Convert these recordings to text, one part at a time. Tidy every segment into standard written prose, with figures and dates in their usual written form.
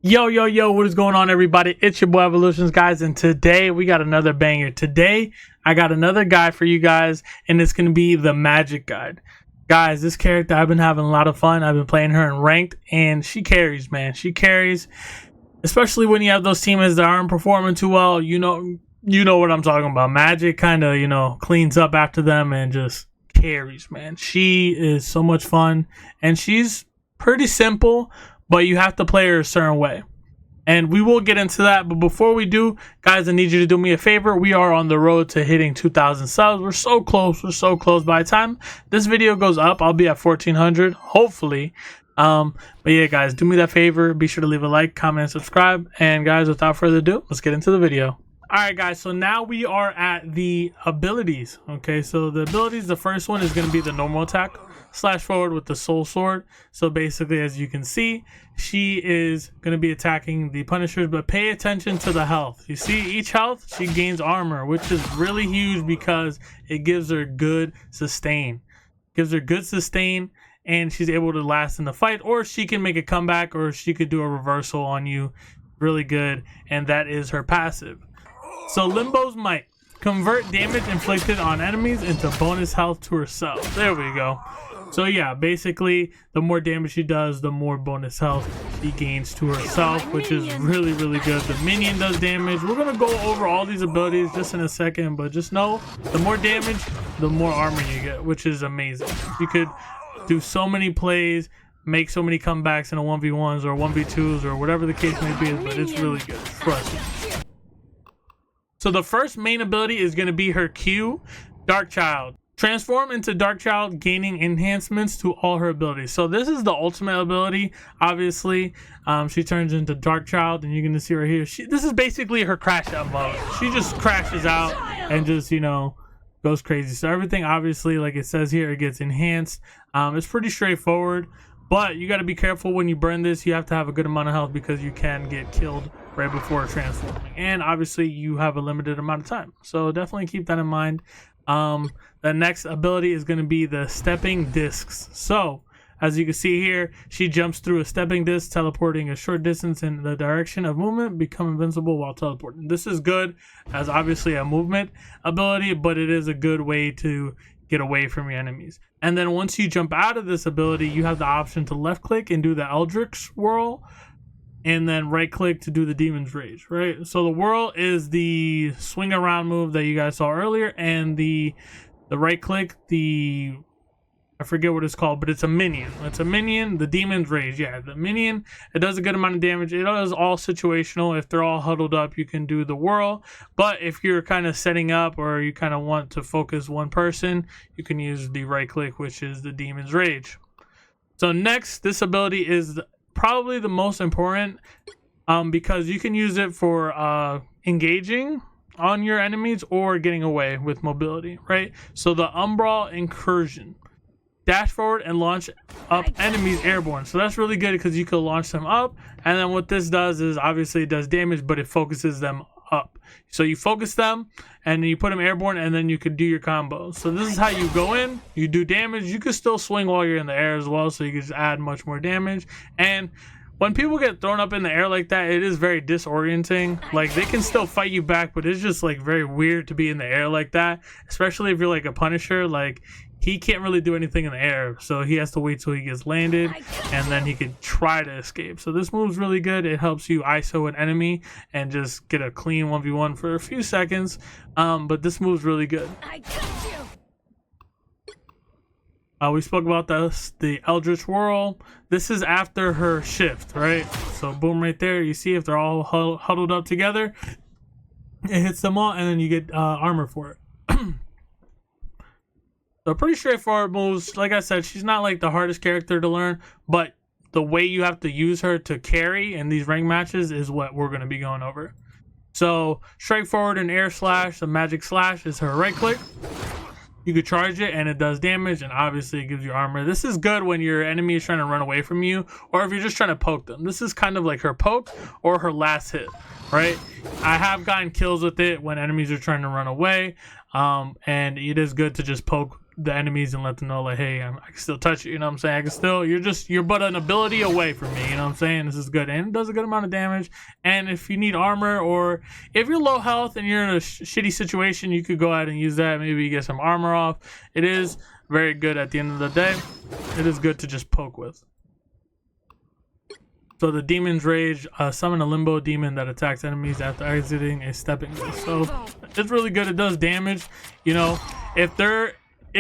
Yo, what is going on, everybody? It's your boy Evolutions, guys, and today we got another banger. Today I got another guide for you guys, and it's gonna be the Magik guide. Guys, this character, I've been having a lot of fun. I've been playing her in ranked, and she carries, man. She carries, especially when you have those teammates that aren't performing too well. You know what I'm talking about. Magik kind of cleans up after them and just carries, man. She is so much fun, and she's pretty simple, but you have to play her a certain way. And we will get into that. But before we do, guys, I need you to do me a favor. We are on the road to hitting 2,000 subs. We're so close. We're so close. By the time this video goes up, I'll be at 1,400, hopefully. But yeah, guys, do me that favor. Be sure to leave a like, comment, and subscribe. And guys, without further ado, let's get into the video. Alright, guys, so now we are at the abilities. Okay, so the abilities, the first one is going to be the normal attack slash forward with the soul sword. So basically, as you can see, she is going to be attacking the punishers, but pay attention to the health. You see, each health, she gains armor, which is really huge because it gives her good sustain. Gives her good sustain, and she's able to last in the fight, or she can make a comeback, or she could do a reversal on you really good, and that is her passive. So Limbo's might convert damage inflicted on enemies into bonus health to herself. There we go. So yeah, basically the more damage she does, the more bonus health she gains to herself, which is really good. The minion does damage. We're gonna go over all these abilities just in a second, but just know the more damage, the more armor you get, which is amazing. You could do so many plays, make so many comebacks in a 1v1s or 1v2s or whatever the case may be, but it's really good. Trust me. So the first main ability is going to be her Q, Dark Child. Transform into Dark Child, gaining enhancements to all her abilities. So this is the ultimate ability. Obviously, she turns into Dark Child, and you're going to see right here. This is basically her crash out mode. She just crashes out and just, goes crazy. So everything, obviously, like it says here, it gets enhanced. It's pretty straightforward, but you got to be careful when you burn this. You have to have a good amount of health because you can get killed right before transforming, and obviously you have a limited amount of time, so definitely keep that in mind. The next ability is going to be the stepping discs. So as you can see here, she jumps through a stepping disc, teleporting a short distance in the direction of movement, become invincible while teleporting. This is good as obviously a movement ability, but it is a good way to get away from your enemies. And then once you jump out of this ability, you have the option to left click and do the Eldritch Whirl, and then right click to do the Demon's Rage, right? So the whirl is the swing around move that you guys saw earlier, and the right click, I forget what it's called, but it's a minion. It's a minion, the Demon's Rage. Yeah, the minion, it does a good amount of damage. It is all situational. If they're all huddled up, you can do the whirl. But if you're kind of setting up or you kind of want to focus one person, you can use the right click, which is the Demon's Rage. So next, this ability is probably the most important because you can use it for engaging on your enemies or getting away with mobility, right? So the Umbral Incursion. Dash forward and launch up enemies airborne. So that's really good because you can launch them up, and then what this does is obviously it does damage, but it focuses them up. So you focus them and you put them airborne, and then you could do your combos. So this is how you go in, you do damage. You can still swing while you're in the air as well, so you can just add much more damage. And when people get thrown up in the air like that, it is very disorienting. Like, they can still fight you back, but it's just like very weird to be in the air like that, especially if you're like a Punisher. Like, he can't really do anything in the air, so he has to wait till he gets landed, and then he can try to escape. So this move's really good. It helps you ISO an enemy and just get a clean 1v1 for a few seconds. But this move's really good. We spoke about the Eldritch Whirl. This is after her shift, right? So boom, right there. You see if they're all huddled up together, it hits them all, and then you get armor for it. So pretty straightforward moves. Like I said, she's not like the hardest character to learn, but the way you have to use her to carry in these rank matches is what we're going to be going over. So straight forward and air slash, the magic slash is her right click. You could charge it and it does damage, and obviously it gives you armor. This is good when your enemy is trying to run away from you, or if you're just trying to poke them. This is kind of like her poke or her last hit, right? I have gotten kills with it when enemies are trying to run away. And it is good to just poke the enemies and let them know, like, hey, I can still touch you. You know what I'm saying? I can still. You're but an ability away from me. You know what I'm saying? This is good, and it does a good amount of damage. And if you need armor, or if you're low health and you're in a shitty situation, you could go ahead and use that. Maybe you get some armor off. It is very good at the end of the day. It is good to just poke with. So the Demon's Rage, summon a Limbo Demon that attacks enemies after exiting a stepping stone. So it's really good. It does damage. You know, if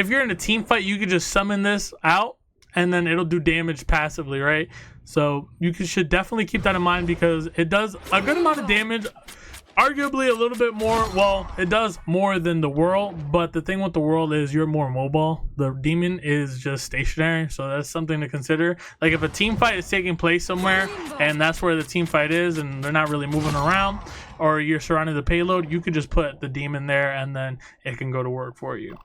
you're in a team fight, you could just summon this out, and then it'll do damage passively, right? So you should definitely keep that in mind, because it does a good amount of damage. Arguably a little bit more. Well, it does more than the Whirl, but the thing with the Whirl is you're more mobile. The Demon is just stationary, so that's something to consider. Like if a team fight is taking place somewhere and that's where the team fight is and they're not really moving around, or you're surrounding the payload, you could just put the Demon there and then it can go to work for you.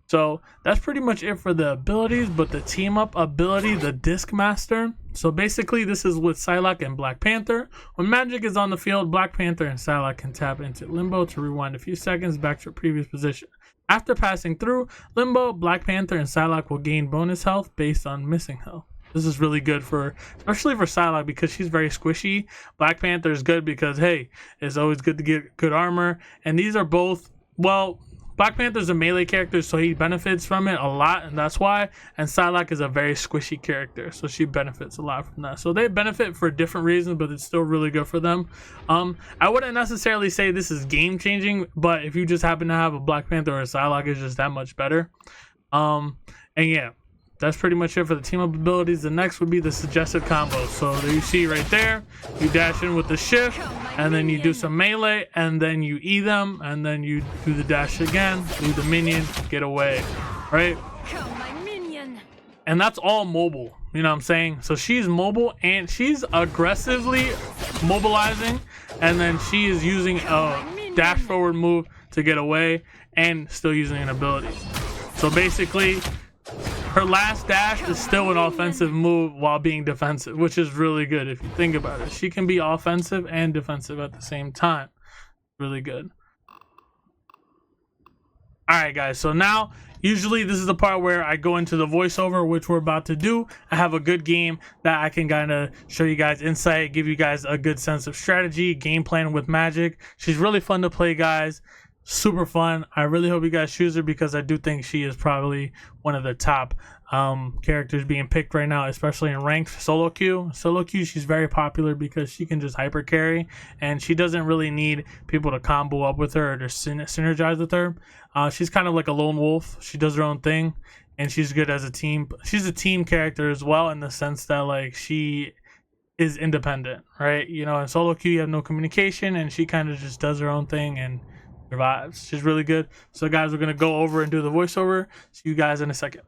So that's pretty much it for the abilities. But the team up ability, the Disc Master. So basically this is with Psylocke and Black Panther. When Magik is on the field, Black Panther and Psylocke can tap into Limbo to rewind a few seconds back to a previous position. After passing through Limbo, Black Panther and Psylocke will gain bonus health based on missing health. This is really good especially for Psylocke, because she's very squishy. Black Panther is good because, hey, it's always good to get good armor. And these are both, well, Black Panther's a melee character, so he benefits from it a lot, and that's why. And Psylocke is a very squishy character, so she benefits a lot from that. So they benefit for different reasons, but it's still really good for them. I wouldn't necessarily say this is game-changing, but if you just happen to have a Black Panther or a Psylocke, it's just that much better. And yeah, that's pretty much it for the team-up abilities. The next would be the suggested combos. So there you see right there, you dash in with the shift, and then you do some melee, and then you E them, and then you do the dash again, do the minion, get away, right? And that's all mobile, you know what I'm saying? So she's mobile, and she's aggressively mobilizing, and then she is using a dash forward move to get away, and still using an ability. So basically, her last dash is still an offensive move while being defensive, which is really good if you think about it. She can be offensive and defensive at the same time. Really good. Alright guys, so now usually this is the part where I go into the voiceover, which we're about to do. I have a good game that I can kind of show you guys insight, give you guys a good sense of strategy, game plan with Magik. She's really fun to play, guys. Super fun. I really hope you guys choose her, because I do think she is probably one of the top characters being picked right now, especially in ranked solo queue. Solo queue, she's very popular because she can just hyper carry, and she doesn't really need people to combo up with her or to synergize with her. She's kind of like a lone wolf. She does her own thing, and she's good as a team. She's a team character as well, in the sense that like she is independent, right? You know, in solo queue you have no communication, and she kind of just does her own thing and survives. She's really good. So guys, we're gonna go over and do the voiceover. See you guys in a second.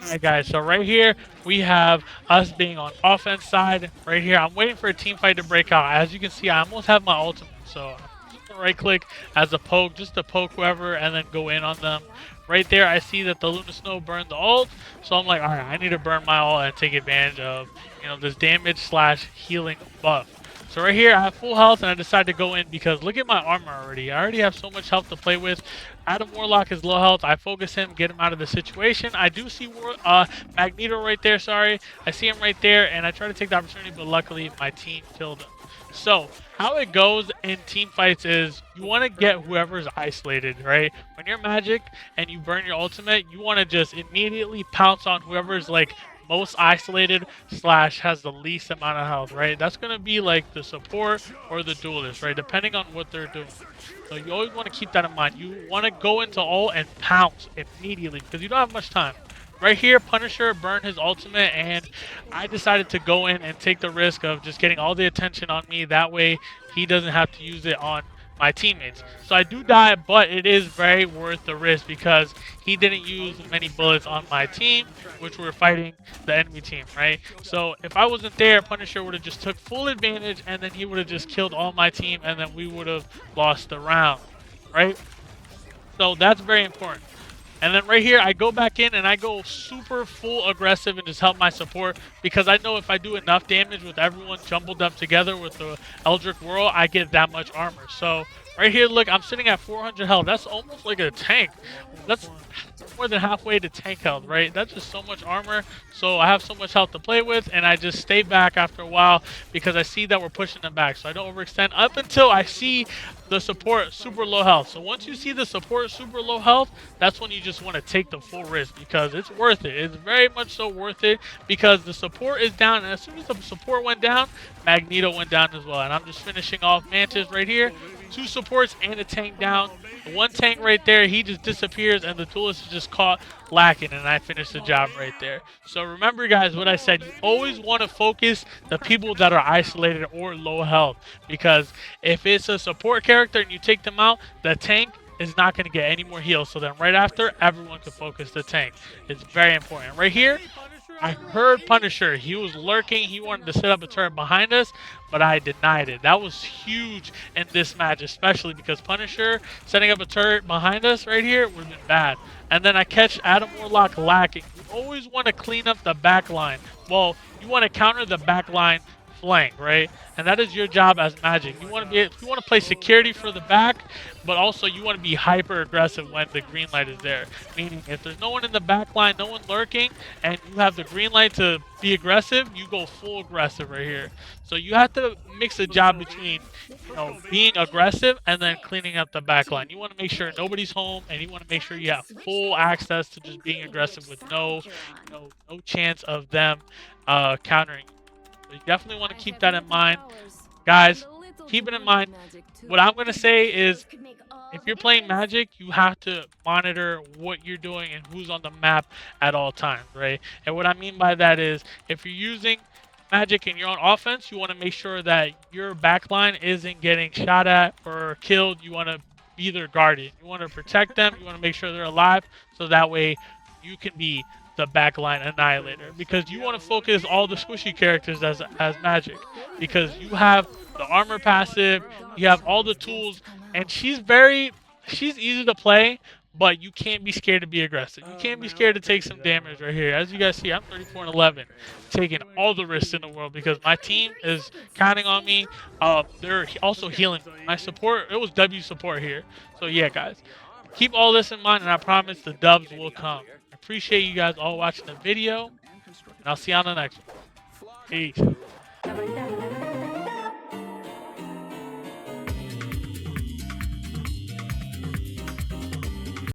Alright guys, so right here we have us being on offense side. Right here I'm waiting for a team fight to break out. As you can see, I almost have my ultimate, so I'm just gonna right click as a poke, just to poke whoever and then go in on them. Right there I see that the Luna Snow burned the ult, so I'm like, alright, I need to burn my ult and take advantage of, you know, this damage slash healing buff. So right here, I have full health, and I decided to go in because look at my armor already. I already have so much health to play with. Adam Warlock is low health. I focus him, get him out of the situation. I do see Magneto right there, sorry. I see him right there, and I try to take the opportunity, but luckily my team killed him. So how it goes in team fights is you want to get whoever's isolated, right? When you're Magik and you burn your ultimate, you want to just immediately pounce on whoever's like most isolated slash has the least amount of health, right? That's going to be like the support or the duelist, right? Depending on what they're doing. So you always want to keep that in mind. You want to go into ult and pounce immediately because you don't have much time. Right here, Punisher burned his ultimate, and I decided to go in and take the risk of just getting all the attention on me. That way he doesn't have to use it on my teammates. So I do die, but it is very worth the risk because he didn't use many bullets on my team, which were fighting the enemy team, right? So if I wasn't there, Punisher would have just took full advantage, and then he would have just killed all my team, and then we would have lost the round, right? So that's very important. And then right here, I go back in and I go super full aggressive and just help my support because I know if I do enough damage with everyone jumbled up together with the Eldritch Whirl, I get that much armor. So Right here, look, I'm sitting at 400 health. That's almost like a tank. That's more than halfway to tank health, right? That's just so much armor. So I have so much health to play with, and I just stay back after a while because I see that we're pushing them back. So I don't overextend up until I see the support super low health. So once you see the support super low health, that's when you just want to take the full risk because it's worth it. It's very much so worth it because the support is down, and as soon as the support went down, Magneto went down as well. And I'm just finishing off Mantis right here. 2 supports and a tank down. The 1 tank right there, he just disappears, and the duelist is just caught lacking, and I finished the job right there. So remember, guys, what I said. You always want to focus the people that are isolated or low health, because if it's a support character and you take them out, the tank is not going to get any more heals. So then right after, everyone can focus the tank. It's very important. Right here, I heard Punisher. He was lurking. He wanted to set up a turret behind us, but I denied it. That was huge in this match, especially because Punisher setting up a turret behind us right here would have been bad. And then I catch Adam Warlock lacking. You always want to clean up the back line. Well, you want to counter the back line flank, right? And that is your job as Magik. You want to play security for the back, but also you want to be hyper aggressive when the green light is there. Meaning, if there's no one in the back line, no one lurking, and you have the green light to be aggressive, you go full aggressive right here. So you have to mix a job between, being aggressive and then cleaning up the back line. You want to make sure nobody's home, and you want to make sure you have full access to just being aggressive with no chance of them countering. So you definitely want to keep that in mind. Guys, keep it in mind. What I'm going to say is, if you're playing Magik, you have to monitor what you're doing and who's on the map at all times, right? And what I mean by that is, if you're using Magik in your own offense, you want to make sure that your backline isn't getting shot at or killed. You want to be their guardian. You want to protect them. You want to make sure they're alive, so that way you can be the backline annihilator, because you want to focus all the squishy characters as Magik, because you have the armor passive, you have all the tools, and she's easy to play, but you can't be scared to be aggressive. You can't be scared to take some damage right here. As you guys see, I'm 34 and 11, taking all the risks in the world because my team is counting on me. They're also healing my support. It was W support here. So yeah, guys, keep all this in mind, and I promise the dubs will come. I appreciate you guys all watching the video, and I'll see you on the next one. Peace.